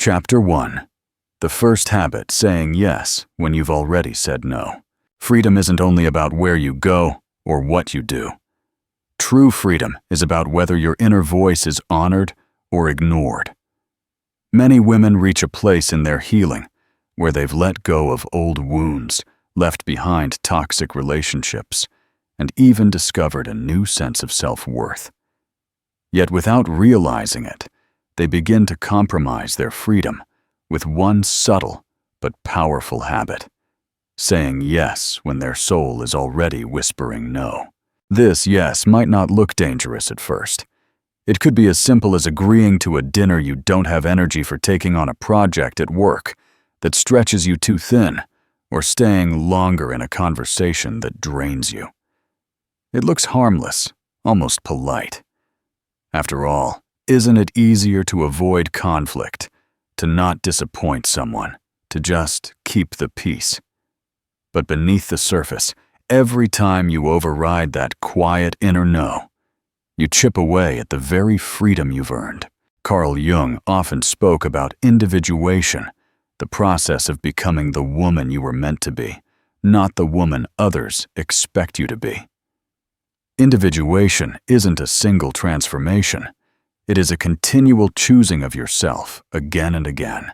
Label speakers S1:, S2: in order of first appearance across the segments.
S1: Chapter 1. The first habit: saying yes when you've already said no. Freedom isn't only about where you go or what you do. True freedom is about whether your inner voice is honored or ignored. Many women reach a place in their healing where they've let go of old wounds, left behind toxic relationships, and even discovered a new sense of self-worth. Yet without realizing it, they begin to compromise their freedom with one subtle but powerful habit: saying yes when their soul is already whispering no. This yes might not look dangerous at first. It could be as simple as agreeing to a dinner you don't have energy for, taking on a project at work that stretches you too thin, or staying longer in a conversation that drains you. It looks harmless, almost polite. After all, isn't it easier to avoid conflict, to not disappoint someone, to just keep the peace? But beneath the surface, every time you override that quiet inner no, you chip away at the very freedom you've earned. Carl Jung often spoke about individuation, the process of becoming the woman you were meant to be, not the woman others expect you to be. Individuation isn't a single transformation. It is a continual choosing of yourself again and again.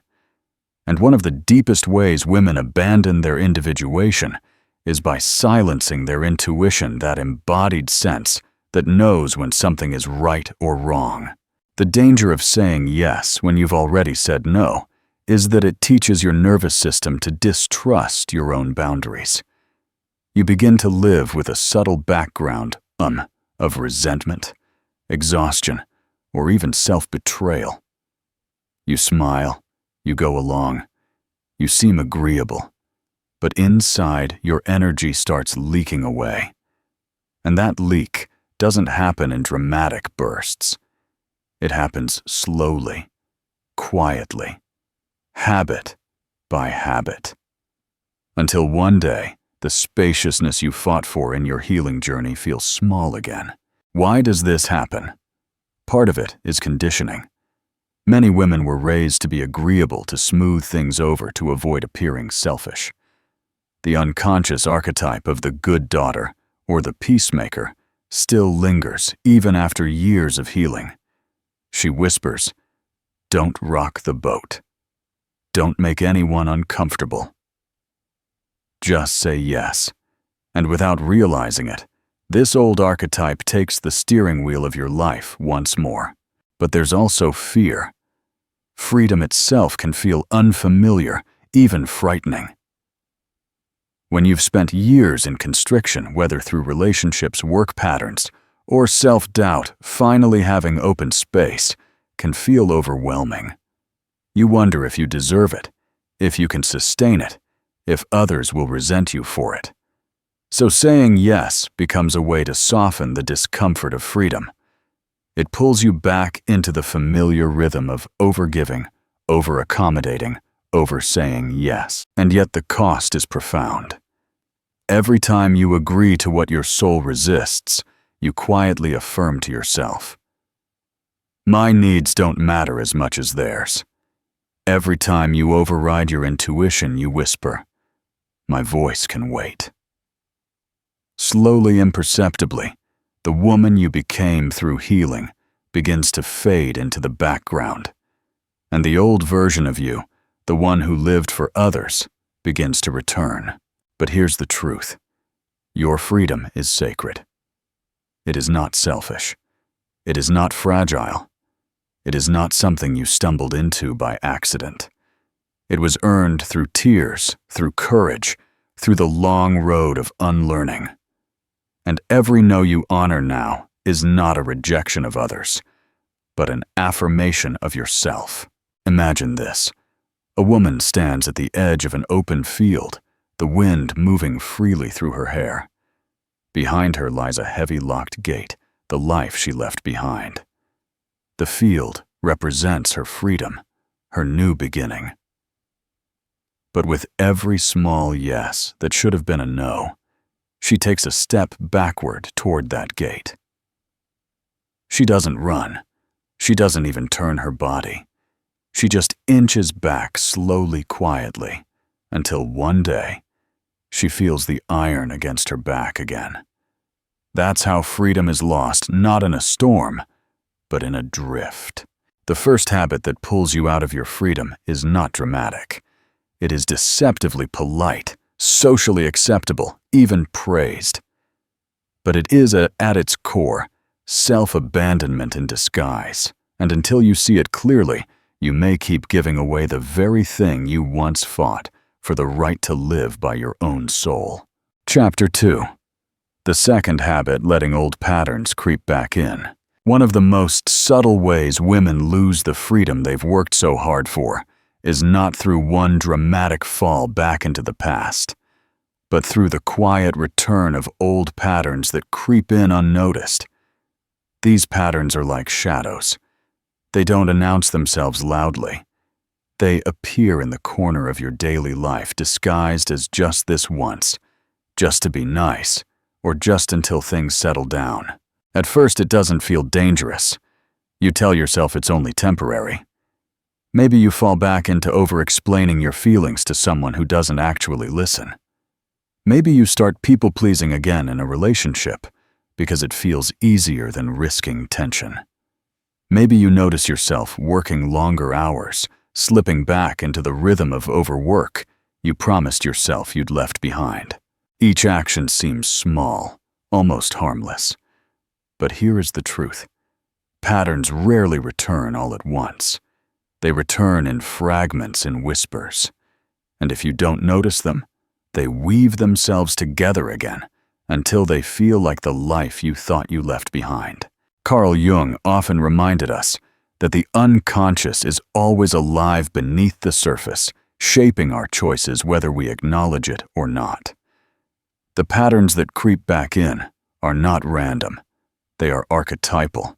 S1: And one of the deepest ways women abandon their individuation is by silencing their intuition, that embodied sense that knows when something is right or wrong. The danger of saying yes when you've already said no is that it teaches your nervous system to distrust your own boundaries. You begin to live with a subtle background of resentment, exhaustion, or even self-betrayal. You smile, you go along, you seem agreeable, but inside your energy starts leaking away. And that leak doesn't happen in dramatic bursts. It happens slowly, quietly, habit by habit, until one day the spaciousness you fought for in your healing journey feels small again. Why does this happen? Part of it is conditioning. Many women were raised to be agreeable, to smooth things over, to avoid appearing selfish. The unconscious archetype of the good daughter or the peacemaker still lingers even after years of healing. She whispers, "Don't rock the boat. Don't make anyone uncomfortable. Just say yes." And without realizing it, this old archetype takes the steering wheel of your life once more. But there's also fear. Freedom itself can feel unfamiliar, even frightening. When you've spent years in constriction, whether through relationships, work patterns, or self-doubt, finally having open space can feel overwhelming. You wonder if you deserve it, if you can sustain it, if others will resent you for it. So saying yes becomes a way to soften the discomfort of freedom. It pulls you back into the familiar rhythm of overgiving, over-accommodating, over-saying yes. And yet the cost is profound. Every time you agree to what your soul resists, you quietly affirm to yourself, "My needs don't matter as much as theirs." Every time you override your intuition, you whisper, "My voice can wait." Slowly, imperceptibly, the woman you became through healing begins to fade into the background, and the old version of you, the one who lived for others, begins to return. But here's the truth. Your freedom is sacred. It is not selfish. It is not fragile. It is not something you stumbled into by accident. It was earned through tears, through courage, through the long road of unlearning. And every no you honor now is not a rejection of others, but an affirmation of yourself. Imagine this. A woman stands at the edge of an open field, the wind moving freely through her hair. Behind her lies a heavy locked gate, the life she left behind. The field represents her freedom, her new beginning. But with every small yes that should have been a no, she takes a step backward toward that gate. She doesn't run. She doesn't even turn her body. She just inches back slowly, quietly, until one day, she feels the iron against her back again. That's how freedom is lost, not in a storm, but in a drift. The first habit that pulls you out of your freedom is not dramatic. It is deceptively polite, socially acceptable, even praised. But it is, at its core, self-abandonment in disguise. And until you see it clearly, you may keep giving away the very thing you once fought for the right to live by your own soul. Chapter 2. The second habit, letting old patterns creep back in. One of the most subtle ways women lose the freedom they've worked so hard for is not through one dramatic fall back into the past, but through the quiet return of old patterns that creep in unnoticed. These patterns are like shadows. They don't announce themselves loudly. They appear in the corner of your daily life, disguised as just this once, just to be nice, or just until things settle down. At first, it doesn't feel dangerous. You tell yourself it's only temporary. Maybe you fall back into over-explaining your feelings to someone who doesn't actually listen. Maybe you start people-pleasing again in a relationship because it feels easier than risking tension. Maybe you notice yourself working longer hours, slipping back into the rhythm of overwork you promised yourself you'd left behind. Each action seems small, almost harmless. But here is the truth. Patterns rarely return all at once. They return in fragments, in whispers. And if you don't notice them, they weave themselves together again until they feel like the life you thought you left behind. Carl Jung often reminded us that the unconscious is always alive beneath the surface, shaping our choices whether we acknowledge it or not. The patterns that creep back in are not random. They are archetypal.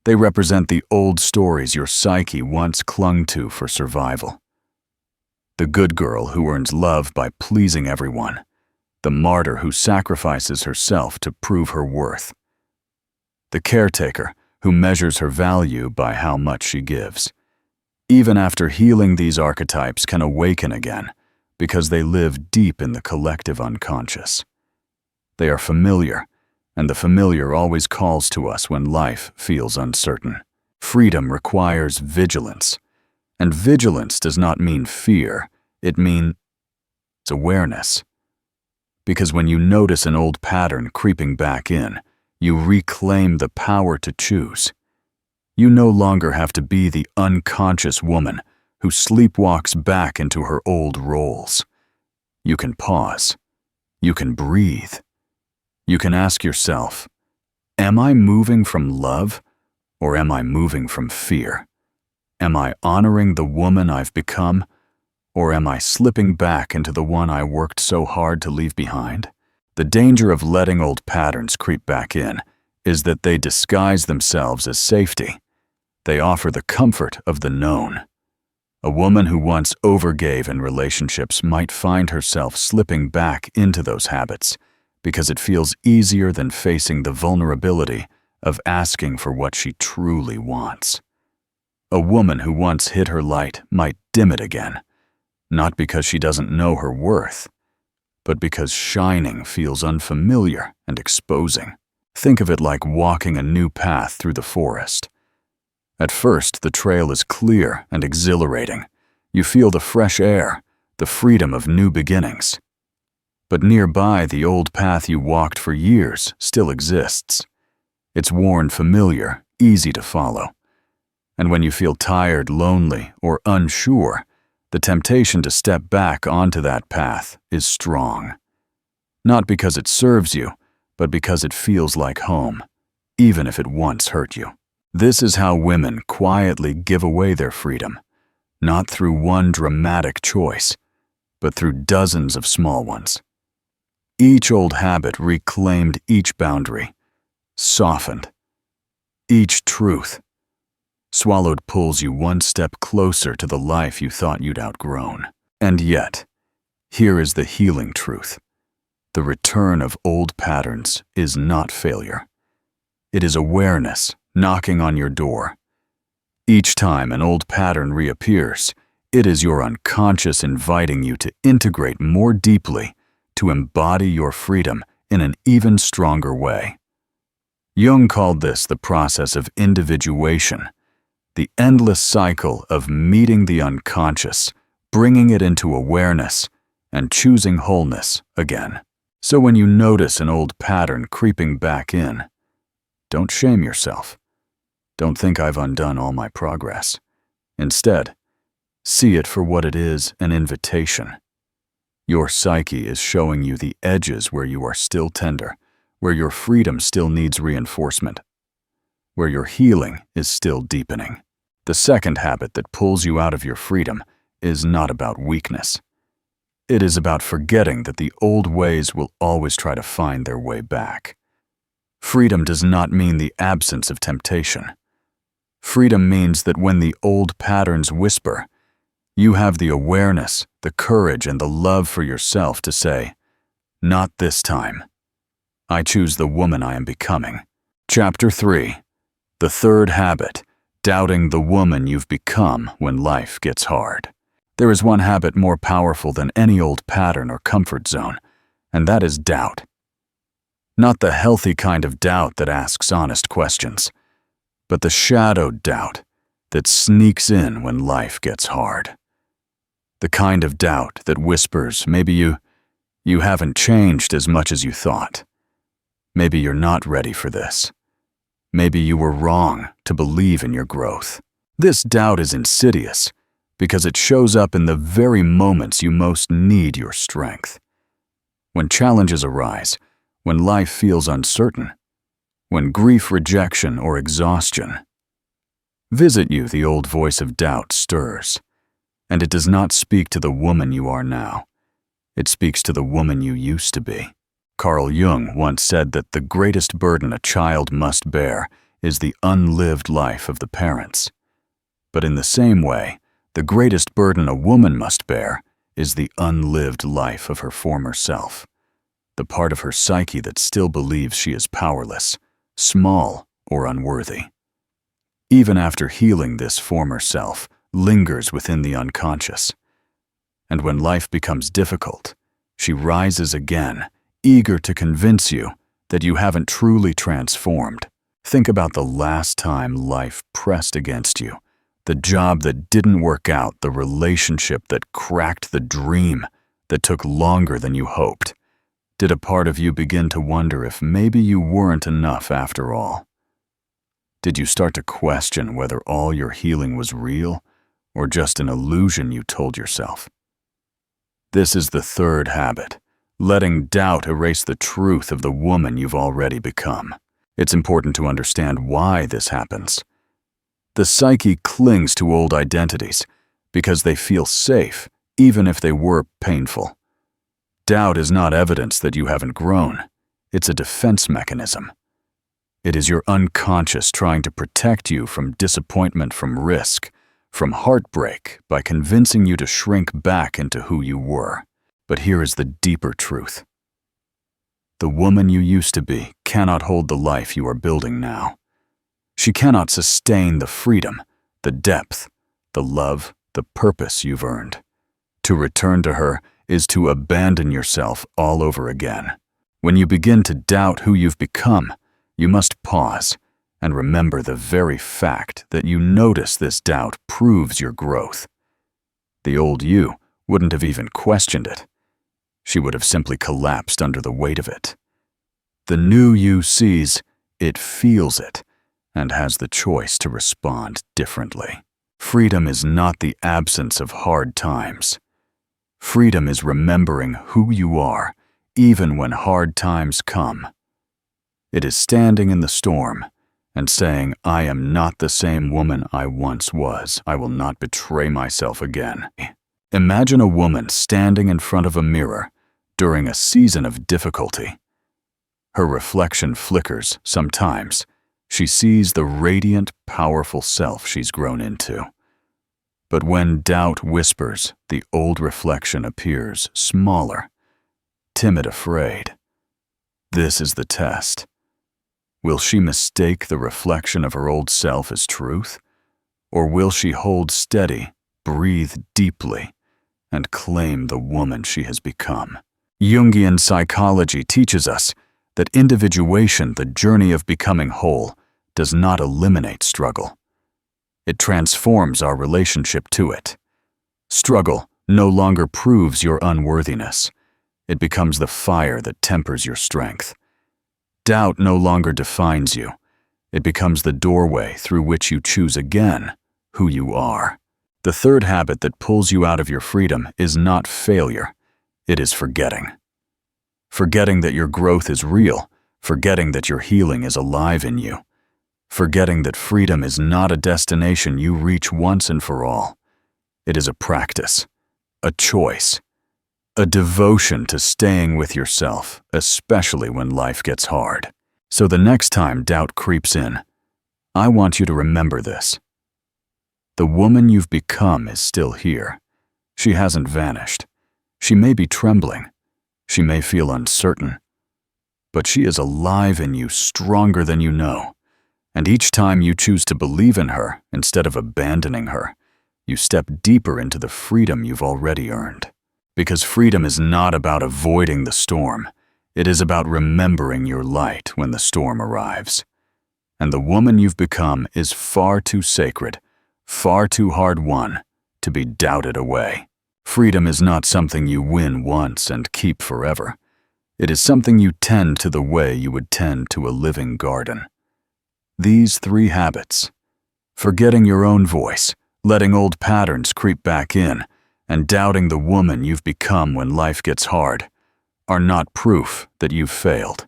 S1: They represent the old stories your psyche once clung to for survival. The good girl who earns love by pleasing everyone. The martyr who sacrifices herself to prove her worth. The caretaker who measures her value by how much she gives. Even after healing, these archetypes can awaken again because they live deep in the collective unconscious. They are familiar, and the familiar always calls to us when life feels uncertain. Freedom requires vigilance, and vigilance does not mean fear, it means awareness. Because when you notice an old pattern creeping back in, you reclaim the power to choose. You no longer have to be the unconscious woman who sleepwalks back into her old roles. You can pause. You can breathe. You can ask yourself, am I moving from love or am I moving from fear? Am I honoring the woman I've become or am I slipping back into the one I worked so hard to leave behind? The danger of letting old patterns creep back in is that they disguise themselves as safety. They offer the comfort of the known. A woman who once overgave in relationships might find herself slipping back into those habits because it feels easier than facing the vulnerability of asking for what she truly wants. A woman who once hid her light might dim it again, not because she doesn't know her worth, but because shining feels unfamiliar and exposing. Think of it like walking a new path through the forest. At first, the trail is clear and exhilarating. You feel the fresh air, the freedom of new beginnings. But nearby, the old path you walked for years still exists. It's worn familiar, easy to follow. And when you feel tired, lonely, or unsure, the temptation to step back onto that path is strong. Not because it serves you, but because it feels like home, even if it once hurt you. This is how women quietly give away their freedom, not through one dramatic choice, but through dozens of small ones. Each old habit reclaimed each boundary, softened. Each truth swallowed pulls you one step closer to the life you thought you'd outgrown. And yet, here is the healing truth. The return of old patterns is not failure. It is awareness knocking on your door. Each time an old pattern reappears, it is your unconscious inviting you to integrate more deeply, to embody your freedom in an even stronger way. Jung called this the process of individuation, the endless cycle of meeting the unconscious, bringing it into awareness, and choosing wholeness again. So when you notice an old pattern creeping back in, don't shame yourself. Don't think I've undone all my progress. Instead, see it for what it is, an invitation. Your psyche is showing you the edges where you are still tender, where your freedom still needs reinforcement, where your healing is still deepening. The second habit that pulls you out of your freedom is not about weakness. It is about forgetting that the old ways will always try to find their way back. Freedom does not mean the absence of temptation. Freedom means that when the old patterns whisper, you have the awareness, the courage, and the love for yourself to say, "Not this time. I choose the woman I am becoming." Chapter 3. The third habit, doubting the woman you've become when life gets hard. There is one habit more powerful than any old pattern or comfort zone, and that is doubt. Not the healthy kind of doubt that asks honest questions, but the shadowed doubt that sneaks in when life gets hard. The kind of doubt that whispers, maybe you haven't changed as much as you thought. Maybe you're not ready for this. Maybe you were wrong to believe in your growth. This doubt is insidious because it shows up in the very moments you most need your strength. When challenges arise, when life feels uncertain, when grief, rejection, or exhaustion visit you, the old voice of doubt stirs. And it does not speak to the woman you are now. It speaks to the woman you used to be. Carl Jung once said that the greatest burden a child must bear is the unlived life of the parents. But in the same way, the greatest burden a woman must bear is the unlived life of her former self, the part of her psyche that still believes she is powerless, small, or unworthy. Even after healing, this former self lingers within the unconscious. And when life becomes difficult, she rises again, eager to convince you that you haven't truly transformed. Think about the last time life pressed against you, the job that didn't work out, the relationship that cracked, the dream that took longer than you hoped. Did a part of you begin to wonder if maybe you weren't enough after all? Did you start to question whether all your healing was real or just an illusion you told yourself? This is the third habit, letting doubt erase the truth of the woman you've already become. It's important to understand why this happens. The psyche clings to old identities because they feel safe, even if they were painful. Doubt is not evidence that you haven't grown. It's a defense mechanism. It is your unconscious trying to protect you from disappointment, from risk, from heartbreak, by convincing you to shrink back into who you were. But here is the deeper truth. The woman you used to be cannot hold the life you are building now. She cannot sustain the freedom, the depth, the love, the purpose you've earned. To return to her is to abandon yourself all over again. When you begin to doubt who you've become, you must pause and remember the very fact that you notice this doubt proves your growth. The old you wouldn't have even questioned it. She would have simply collapsed under the weight of it. The new you sees it, feels it, and has the choice to respond differently. Freedom is not the absence of hard times. Freedom is remembering who you are, even when hard times come. It is standing in the storm and saying, "I am not the same woman I once was. I will not betray myself again." Imagine a woman standing in front of a mirror during a season of difficulty. Her reflection flickers sometimes. She sees the radiant, powerful self she's grown into. But when doubt whispers, the old reflection appears smaller, timid, afraid. This is the test. Will she mistake the reflection of her old self as truth? Or will she hold steady, breathe deeply, and claim the woman she has become? Jungian psychology teaches us that individuation, the journey of becoming whole, does not eliminate struggle. It transforms our relationship to it. Struggle no longer proves your unworthiness. It becomes the fire that tempers your strength. Doubt no longer defines you. It becomes the doorway through which you choose again who you are. The third habit that pulls you out of your freedom is not failure. It is forgetting. Forgetting that your growth is real. Forgetting that your healing is alive in you. Forgetting that freedom is not a destination you reach once and for all. It is a practice, a choice, a devotion to staying with yourself, especially when life gets hard. So the next time doubt creeps in, I want you to remember this. The woman you've become is still here. She hasn't vanished. She may be trembling. She may feel uncertain. But she is alive in you, stronger than you know. And each time you choose to believe in her instead of abandoning her, you step deeper into the freedom you've already earned. Because freedom is not about avoiding the storm. It is about remembering your light when the storm arrives. And the woman you've become is far too sacred, far too hard-won to be doubted away. Freedom is not something you win once and keep forever. It is something you tend to the way you would tend to a living garden. These 3 habits, forgetting your own voice, letting old patterns creep back in, and doubting the woman you've become when life gets hard, are not proof that you've failed.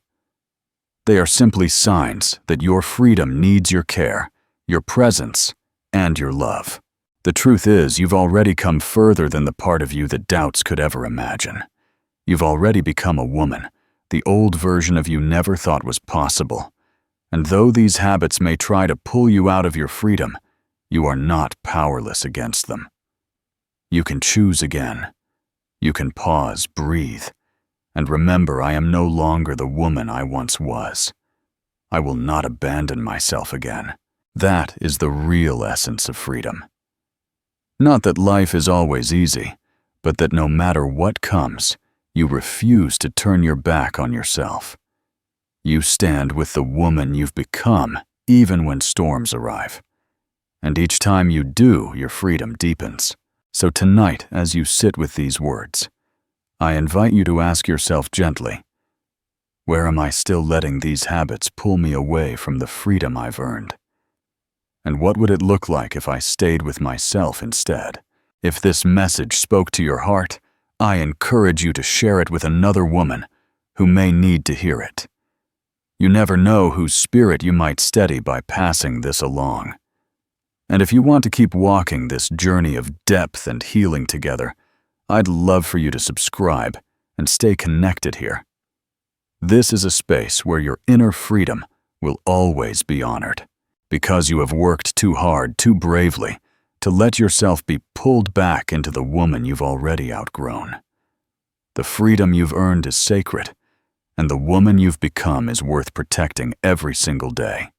S1: They are simply signs that your freedom needs your care, your presence, and your love. The truth is, you've already come further than the part of you that doubts could ever imagine. You've already become a woman, the old version of you never thought was possible. And though these habits may try to pull you out of your freedom, you are not powerless against them. You can choose again. You can pause, breathe, and remember, I am no longer the woman I once was. I will not abandon myself again. That is the real essence of freedom. Not that life is always easy, but that no matter what comes, you refuse to turn your back on yourself. You stand with the woman you've become, even when storms arrive. And each time you do, your freedom deepens. So tonight, as you sit with these words, I invite you to ask yourself gently, where am I still letting these habits pull me away from the freedom I've earned? And what would it look like if I stayed with myself instead? If this message spoke to your heart, I encourage you to share it with another woman who may need to hear it. You never know whose spirit you might steady by passing this along. And if you want to keep walking this journey of depth and healing together, I'd love for you to subscribe and stay connected here. This is a space where your inner freedom will always be honored, because you have worked too hard, too bravely, to let yourself be pulled back into the woman you've already outgrown. The freedom you've earned is sacred, and the woman you've become is worth protecting every single day.